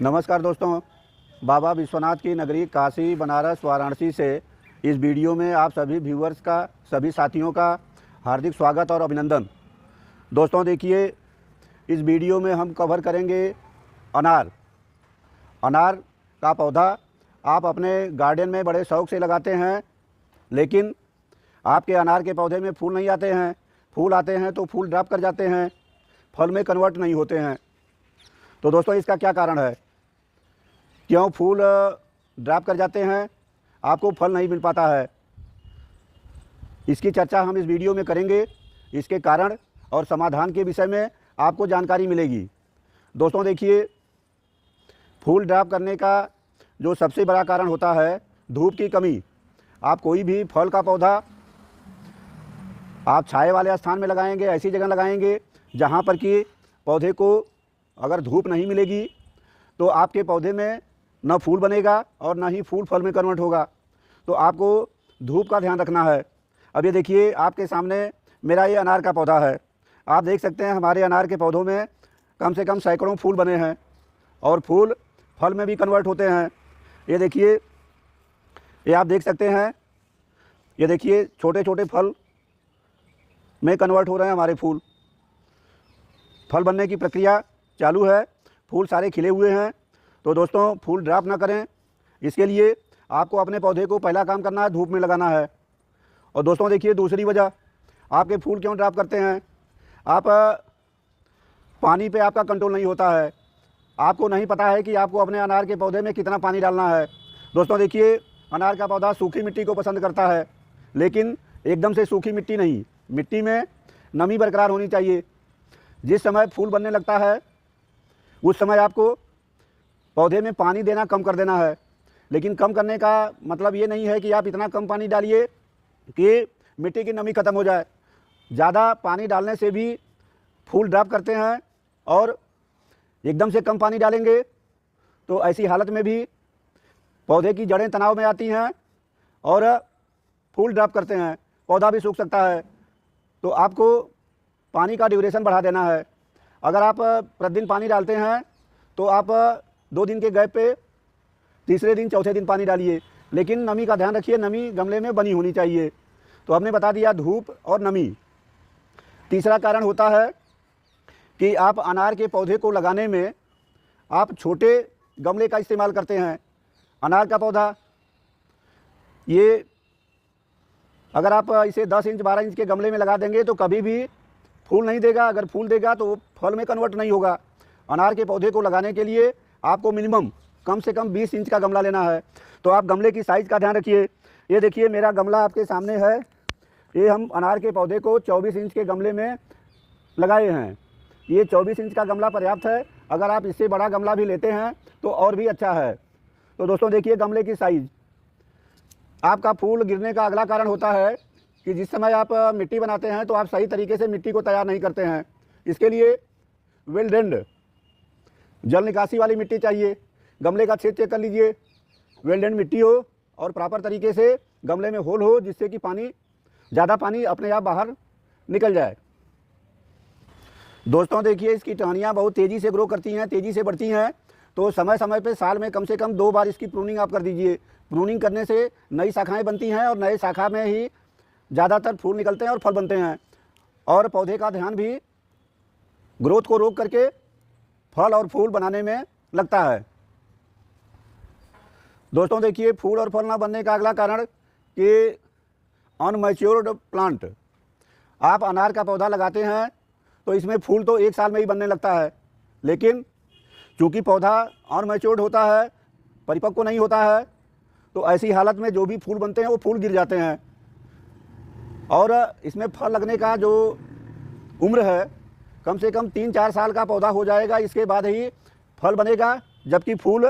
नमस्कार दोस्तों, बाबा विश्वनाथ की नगरी काशी, बनारस, वाराणसी से इस वीडियो में आप सभी व्यूअर्स का, सभी साथियों का हार्दिक स्वागत और अभिनंदन। दोस्तों देखिए, इस वीडियो में हम कवर करेंगे अनार का पौधा। आप अपने गार्डन में बड़े शौक़ से लगाते हैं, लेकिन आपके अनार के पौधे में फूल नहीं आते हैं। फूल आते हैं तो फूल ड्रॉप कर जाते हैं, फल में कन्वर्ट नहीं होते हैं। तो दोस्तों इसका क्या कारण है, क्यों फूल ड्रॉप कर जाते हैं, आपको फल नहीं मिल पाता है, इसकी चर्चा हम इस वीडियो में करेंगे। इसके कारण और समाधान के विषय में आपको जानकारी मिलेगी। दोस्तों देखिए, फूल ड्रॉप करने का जो सबसे बड़ा कारण होता है धूप की कमी। आप कोई भी फल का पौधा आप छाए वाले स्थान में लगाएंगे, ऐसी जगह लगाएंगे जहाँ पर कि पौधे को अगर धूप नहीं मिलेगी तो आपके पौधे में न फूल बनेगा और न ही फूल फल में कन्वर्ट होगा। तो आपको धूप का ध्यान रखना है। अब ये देखिए, आपके सामने मेरा ये अनार का पौधा है। आप देख सकते हैं हमारे अनार के पौधों में कम से कम सैकड़ों फूल बने हैं और फूल फल में भी कन्वर्ट होते हैं। ये देखिए, ये आप देख सकते हैं, ये देखिए छोटे छोटे फल में कन्वर्ट हो रहे हैं हमारे फूल। फल बनने की प्रक्रिया चालू है, फूल सारे खिले हुए हैं। तो दोस्तों फूल ड्रॉप ना करें, इसके लिए आपको अपने पौधे को पहला काम करना है, धूप में लगाना है। और दोस्तों देखिए, दूसरी वजह आपके फूल क्यों ड्रॉप करते हैं, आप पानी पे आपका कंट्रोल नहीं होता है। आपको नहीं पता है कि आपको अपने अनार के पौधे में कितना पानी डालना है। दोस्तों देखिए, अनार का पौधा सूखी मिट्टी को पसंद करता है, लेकिन एकदम से सूखी मिट्टी नहीं, मिट्टी में नमी बरकरार होनी चाहिए। जिस समय फूल बनने लगता है उस समय आपको पौधे में पानी देना कम कर देना है। लेकिन कम करने का मतलब ये नहीं है कि आप इतना कम पानी डालिए कि मिट्टी की नमी ख़त्म हो जाए। ज़्यादा पानी डालने से भी फूल ड्रॉप करते हैं, और एकदम से कम पानी डालेंगे तो ऐसी हालत में भी पौधे की जड़ें तनाव में आती हैं और फूल ड्रॉप करते हैं, पौधा भी सूख सकता है। तो आपको पानी का ड्यूरेशन बढ़ा देना है। अगर आप प्रतिदिन पानी डालते हैं तो आप 2 दिन के गैप पे तीसरे दिन चौथे दिन पानी डालिए, लेकिन नमी का ध्यान रखिए, नमी गमले में बनी होनी चाहिए। तो हमने बता दिया धूप और नमी। तीसरा कारण होता है कि आप अनार के पौधे को लगाने में आप छोटे गमले का इस्तेमाल करते हैं। अनार का पौधा ये अगर आप इसे 10 इंच 12 इंच के गमले में लगा देंगे तो कभी भी फूल नहीं देगा। अगर फूल देगा तो वो फल में कन्वर्ट नहीं होगा। अनार के पौधे को लगाने के लिए आपको मिनिमम कम से कम 20 इंच का गमला लेना है। तो आप गमले की साइज़ का ध्यान रखिए। ये देखिए, मेरा गमला आपके सामने है। ये हम अनार के पौधे को 24 इंच के गमले में लगाए हैं। ये 24 इंच का गमला पर्याप्त है। अगर आप इससे बड़ा गमला भी लेते हैं तो और भी अच्छा है। तो दोस्तों देखिए, गमले की साइज़। आपका फूल गिरने का अगला कारण होता है कि जिस समय आप मिट्टी बनाते हैं तो आप सही तरीके से मिट्टी को तैयार नहीं करते हैं। इसके लिए वेल ड्रेन्ड जल निकासी वाली मिट्टी चाहिए। गमले का छेद चेक कर लीजिए, वेल ड्रेन्ड मिट्टी हो और प्रॉपर तरीके से गमले में होल हो, जिससे कि ज़्यादा पानी अपने आप बाहर निकल जाए। दोस्तों देखिए, इसकी टहनियाँ बहुत तेज़ी से ग्रो करती हैं, तेज़ी से बढ़ती हैं। तो समय समय पे साल में कम से कम 2 बार इसकी प्रूनिंग आप कर दीजिए। प्रूनिंग करने से नई शाखाएँ बनती हैं और नए शाखा में ही ज़्यादातर फूल निकलते हैं और फल बनते हैं। और पौधे का ध्यान भी ग्रोथ को रोक करके फल और फूल बनाने में लगता है। दोस्तों देखिए, फूल और फल ना बनने का अगला कारण कि अनमैच्योर्ड प्लांट। आप अनार का पौधा लगाते हैं तो इसमें फूल तो 1 साल में ही बनने लगता है, लेकिन चूँकि पौधा अनमैच्योर्ड होता है, परिपक्व नहीं होता है, तो ऐसी हालत में जो भी फूल बनते हैं वो फूल गिर जाते हैं। और इसमें फल लगने का जो उम्र है, कम से कम 3-4 साल का पौधा हो जाएगा, इसके बाद ही फल बनेगा, जबकि फूल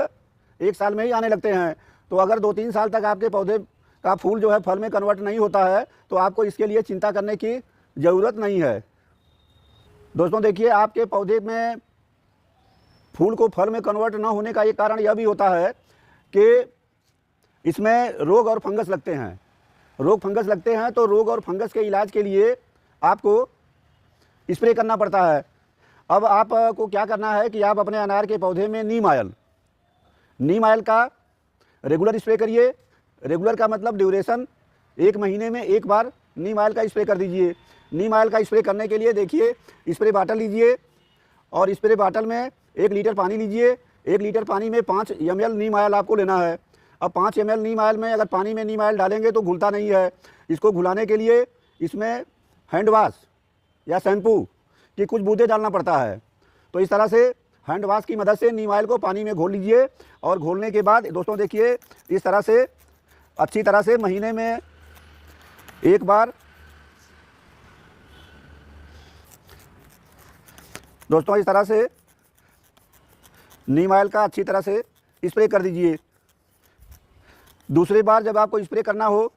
1 साल में ही आने लगते हैं। तो अगर 2-3 साल तक आपके पौधे का फूल जो है फल में कन्वर्ट नहीं होता है तो आपको इसके लिए चिंता करने की ज़रूरत नहीं है। दोस्तों देखिए, आपके पौधे में फूल को फल में कन्वर्ट ना होने का एक कारण यह भी होता है कि इसमें रोग और फंगस लगते हैं। रोग फंगस लगते हैं तो रोग और फंगस के इलाज के लिए आपको स्प्रे करना पड़ता है। अब आपको क्या करना है कि आप अपने अनार के पौधे में नीम ऑयल नीम ऑयल का रेगुलर स्प्रे करिए। रेगुलर का मतलब ड्यूरेशन 1 महीने में 1 बार नीम ऑयल का स्प्रे कर दीजिए। नीम ऑयल का स्प्रे करने के लिए देखिए, स्प्रे बाटल लीजिए और स्प्रे बाटल में 1 लीटर पानी लीजिए। 1 लीटर पानी में 5 ml नीम ऑयल आपको लेना है। अब 5 ml नीम ऑयल में अगर पानी में नीम ऑयल डालेंगे तो घुलता नहीं है। इसको घुलाने के लिए इसमें हैंड वाश या शैम्पू की कुछ बूंदें डालना पड़ता है। तो इस तरह से हैंड वाश की मदद से नीम ऑयल को पानी में घोल लीजिए और घोलने के बाद दोस्तों देखिए, इस तरह से अच्छी तरह से महीने में 1 बार दोस्तों इस तरह से नीम ऑयल का अच्छी तरह से स्प्रे कर दीजिए। दूसरी बार जब आपको स्प्रे करना हो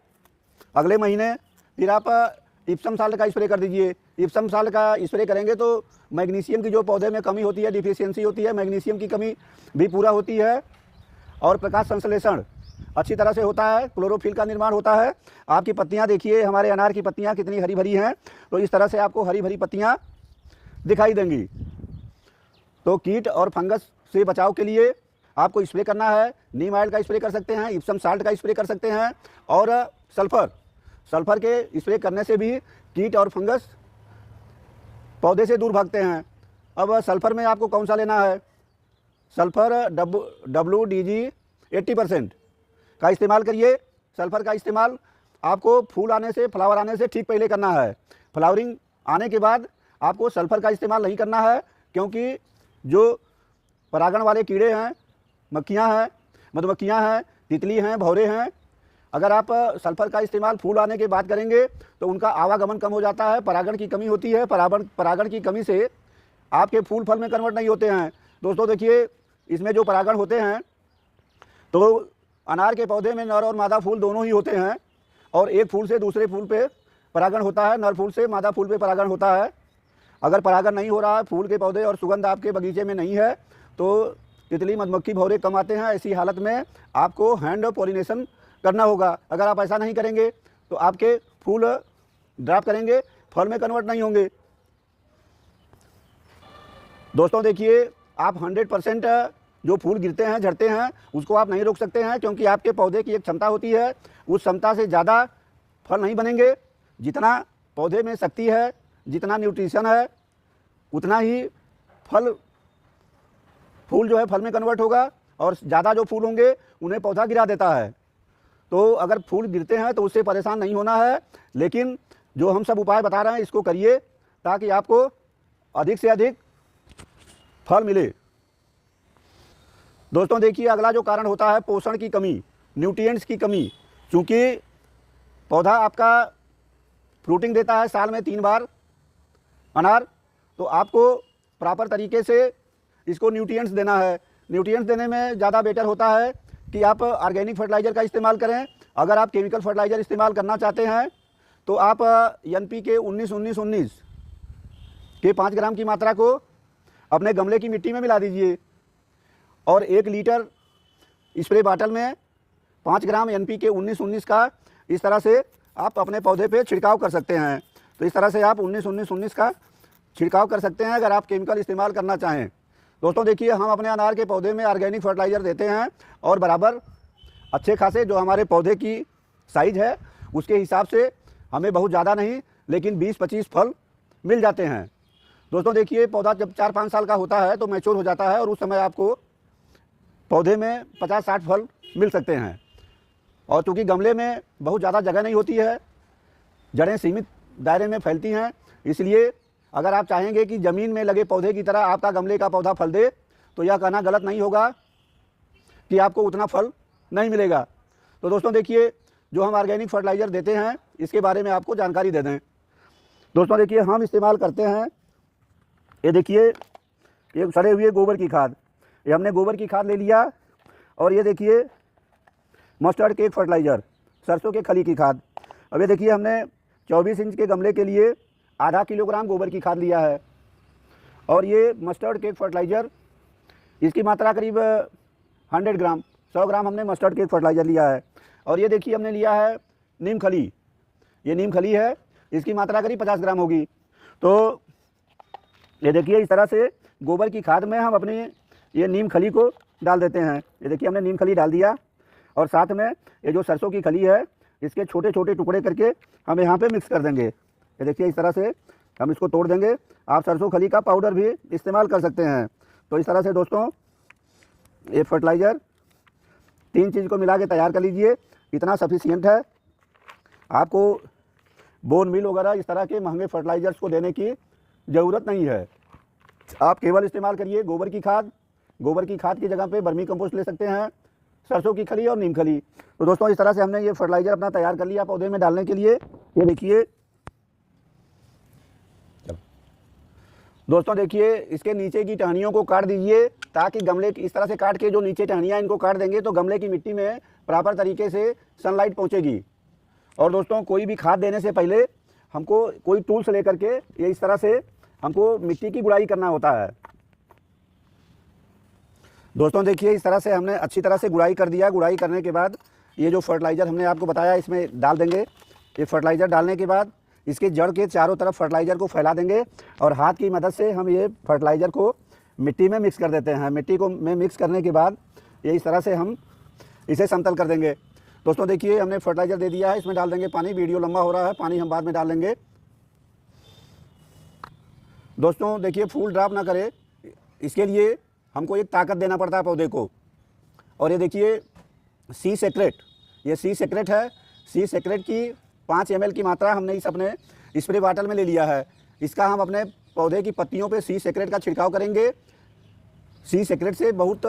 अगले महीने, फिर आप इप्सम साल्ट का स्प्रे कर दीजिए। इप्सम साल्ट का स्प्रे करेंगे तो मैग्नीशियम की जो पौधे में कमी होती है, डिफिशियंसी होती है, मैग्नीशियम की कमी भी पूरा होती है और प्रकाश संश्लेषण अच्छी तरह से होता है, क्लोरोफिल का निर्माण होता है। आपकी पत्तियां देखिए, हमारे अनार की पत्तियां कितनी हरी भरी हैं, तो इस तरह से आपको हरी भरी पत्तियां दिखाई देंगी। तो कीट और फंगस से बचाव के लिए आपको स्प्रे करना है। नीम ऑयल का स्प्रे कर सकते हैं, इप्सम साल्ट का स्प्रे कर सकते हैं और सल्फर के स्प्रे करने से भी कीट और फंगस पौधे से दूर भागते हैं। अब सल्फर में आपको कौन सा लेना है? सल्फर WDG 80% का इस्तेमाल करिए। सल्फर का इस्तेमाल आपको फूल आने से, फ्लावर आने से ठीक पहले करना है। फ्लावरिंग आने के बाद आपको सल्फर का इस्तेमाल नहीं करना है, क्योंकि जो परागण वाले कीड़े हैं, मक्खियाँ हैं, मधुमक्खियाँ हैं, तितली हैं, भौरे हैं, अगर आप सल्फर का इस्तेमाल फूल आने के बाद करेंगे तो उनका आवागमन कम हो जाता है, परागण की कमी होती है। परागण की कमी से आपके फूल फल में कन्वर्ट नहीं होते हैं। दोस्तों देखिए, इसमें जो परागण होते हैं, तो अनार के पौधे में नर और मादा फूल दोनों ही होते हैं और एक फूल से दूसरे फूल पे परागण होता है, नर फूल से मादा फूल पे परागण होता है। अगर परागण नहीं हो रहा है, फूल के पौधे और सुगंध आपके बगीचे में नहीं है, तो तितली, मधुमक्खी, भौरे कम आते हैं। ऐसी हालत में आपको हैंड पॉलिनेशन करना होगा। अगर आप ऐसा नहीं करेंगे तो आपके फूल ड्रॉप करेंगे, फल में कन्वर्ट नहीं होंगे। दोस्तों देखिए, आप 100% जो फूल गिरते हैं, झड़ते हैं, उसको आप नहीं रोक सकते हैं, क्योंकि आपके पौधे की एक क्षमता होती है। उस क्षमता से ज़्यादा फल नहीं बनेंगे। जितना पौधे में शक्ति है, जितना न्यूट्रिशन है, उतना ही फूल जो है फल में कन्वर्ट होगा और ज़्यादा जो फूल होंगे उन्हें पौधा गिरा देता है। तो अगर फूल गिरते हैं तो उससे परेशान नहीं होना है, लेकिन जो हम सब उपाय बता रहे हैं इसको करिए ताकि आपको अधिक से अधिक फल मिले। दोस्तों देखिए, अगला जो कारण होता है पोषण की कमी, न्यूट्रिएंट्स की कमी। चूँकि पौधा आपका फ्रूटिंग देता है साल में 3 बार अनार, तो आपको प्रॉपर तरीके से इसको न्यूट्रिएंट्स देना है। न्यूट्रिएंट्स देने में ज़्यादा बेटर होता है कि आप ऑर्गेनिक फर्टिलाइज़र का इस्तेमाल करें। अगर आप केमिकल फर्टिलाइज़र इस्तेमाल करना चाहते हैं तो आप NPK 19-19-19 के 5 ग्राम की मात्रा को अपने गमले की मिट्टी में मिला दीजिए और 1 लीटर स्प्रे बाटल में 5 ग्राम NPK 19-19 का इस तरह से आप अपने पौधे पे छिड़काव कर सकते हैं। तो इस तरह से आप 19-19-19 का छिड़काव कर सकते हैं अगर आप केमिकल इस्तेमाल करना चाहें। दोस्तों देखिए, हम अपने अनार के पौधे में ऑर्गेनिक फर्टिलाइज़र देते हैं और बराबर अच्छे खासे जो हमारे पौधे की साइज़ है उसके हिसाब से हमें बहुत ज़्यादा नहीं, लेकिन 20-25 फल मिल जाते हैं। दोस्तों देखिए, पौधा जब 4-5 साल का होता है तो मैच्योर हो जाता है और उस समय आपको पौधे में 50-60 फल मिल सकते हैं। और चूँकि गमले में बहुत ज़्यादा जगह नहीं होती है, जड़ें सीमित दायरे में फैलती हैं, इसलिए अगर आप चाहेंगे कि ज़मीन में लगे पौधे की तरह आपका गमले का पौधा फल दे, तो यह कहना गलत नहीं होगा कि आपको उतना फल नहीं मिलेगा। तो दोस्तों देखिए, जो हम ऑर्गेनिक फर्टिलाइज़र देते हैं इसके बारे में आपको जानकारी दे दें। दोस्तों देखिए, हम इस्तेमाल करते हैं, ये देखिए, ये सड़े हुए गोबर की खाद, ये हमने गोबर की खाद ले लिया। और ये देखिए मस्टर्ड केक फर्टिलाइज़र, सरसों के खली की खाद। अब ये देखिए, हमने 24 इंच के गमले के लिए आधा किलोग्राम गोबर की खाद लिया है। और ये मस्टर्ड केक फर्टिलाइज़र, इसकी मात्रा करीब 100 ग्राम, 100 ग्राम हमने मस्टर्ड केक फर्टिलाइज़र लिया है। और ये देखिए, हमने लिया है नीम खली, ये नीम खली है, इसकी मात्रा करीब 50 ग्राम होगी। तो ये देखिए, इस तरह से गोबर की खाद में हम अपने ये नीम खली को डाल देते हैं। ये देखिए हमने नीम खली डाल दिया और साथ में ये जो सरसों की खली है इसके छोटे छोटे टुकड़े करके हम यहाँ पे मिक्स कर देंगे। ये देखिए इस तरह से हम इसको तोड़ देंगे। आप सरसों खली का पाउडर भी इस्तेमाल कर सकते हैं। तो इस तरह से दोस्तों ये फर्टिलाइज़र 3 चीज़ को मिला के तैयार कर लीजिए, इतना सफिशियंट है। आपको बोन मील वगैरह इस तरह के महंगे फर्टिलाइज़र्स को देने की ज़रूरत नहीं है। आप केवल इस्तेमाल करिए गोबर की खाद। गोबर की खाद की जगह पे वर्मी कंपोस्ट ले सकते हैं, सरसों की खली और नीम खली। तो दोस्तों इस तरह से हमने ये फर्टिलाइज़र अपना तैयार कर लिया पौधे में डालने के लिए। ये देखिए दोस्तों, देखिए इसके नीचे की टहनियों को काट दीजिए ताकि गमले की इस तरह से काट के जो नीचे टहनियाँ इनको काट देंगे तो गमले की मिट्टी में प्रॉपर तरीके से सनलाइट पहुँचेगी। और दोस्तों कोई भी खाद देने से पहले हमको कोई टूल्स लेकर के ये इस तरह से हमको मिट्टी की गुड़ाई करना होता है। दोस्तों देखिए इस तरह से हमने अच्छी तरह से गुड़ाई कर दिया। गुड़ाई करने के बाद ये जो फर्टिलाइज़र हमने आपको बताया इसमें डाल देंगे। ये फर्टिलाइज़र डालने के बाद इसके जड़ के चारों तरफ फर्टिलाइज़र को फैला देंगे और हाथ की मदद से हम ये फर्टिलाइज़र को मिट्टी में मिक्स कर देते हैं। मिट्टी को में मिक्स करने के बाद ये इस तरह से हम इसे समतल कर देंगे। दोस्तों देखिए हमने फर्टिलाइज़र दे दिया है, इसमें डाल देंगे पानी। वीडियो लंबा हो रहा है, पानी हम बाद में डाल देंगे। दोस्तों देखिए फूल ड्रॉप ना करे, इसके लिए हमको एक ताकत देना पड़ता है पौधे को। और ये देखिए सी सेक्रेट, ये सी सेक्रेट है। सी सेक्रेट की 5 ml की मात्रा हमने इस अपने स्प्रे बॉटल में ले लिया है। इसका हम अपने पौधे की पत्तियों पे सी सेक्रेट का छिड़काव करेंगे। सी सेक्रेट से बहुत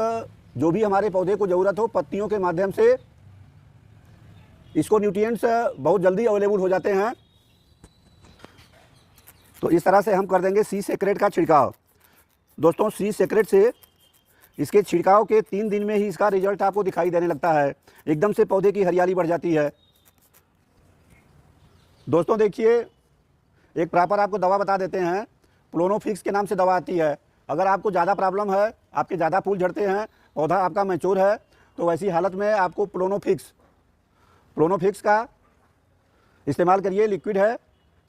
जो भी हमारे पौधे को ज़रूरत हो पत्तियों के माध्यम से इसको न्यूट्रिएंट्स बहुत जल्दी अवेलेबल हो जाते हैं। तो इस तरह से हम कर देंगे सी सेक्रेट का छिड़काव। दोस्तों सी सेक्रेट से इसके छिड़काव के 3 दिन में ही इसका रिजल्ट आपको दिखाई देने लगता है। एकदम से पौधे की हरियाली बढ़ जाती है। दोस्तों देखिए एक प्रॉपर आपको दवा बता देते हैं, प्लोनोफिक्स के नाम से दवा आती है। अगर आपको ज़्यादा प्रॉब्लम है, आपके ज़्यादा फूल झड़ते हैं, पौधा आपका मैच्योर है, तो वैसी हालत में आपको प्लोनोफिक्स का इस्तेमाल करिए। लिक्विड है,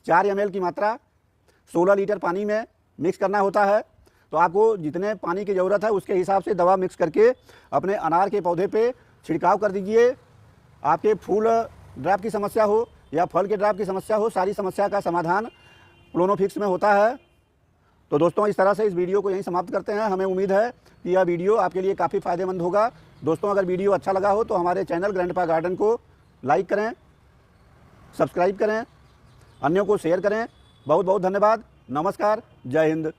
4 ml की मात्रा 16 लीटर पानी में मिक्स करना होता है। तो आपको जितने पानी की ज़रूरत है उसके हिसाब से दवा मिक्स करके अपने अनार के पौधे पे छिड़काव कर दीजिए। आपके फूल ड्रॉप की समस्या हो या फल के ड्रॉप की समस्या हो, सारी समस्या का समाधान प्लोनोफिक्स में होता है। तो दोस्तों इस तरह से इस वीडियो को यहीं समाप्त करते हैं। हमें उम्मीद है कि यह वीडियो आपके लिए काफ़ी फ़ायदेमंद होगा। दोस्तों अगर वीडियो अच्छा लगा हो तो हमारे चैनल ग्रैंडपा गार्डन को लाइक करें, सब्सक्राइब करें, अन्यों को शेयर करें। बहुत बहुत धन्यवाद। नमस्कार, जय हिंद।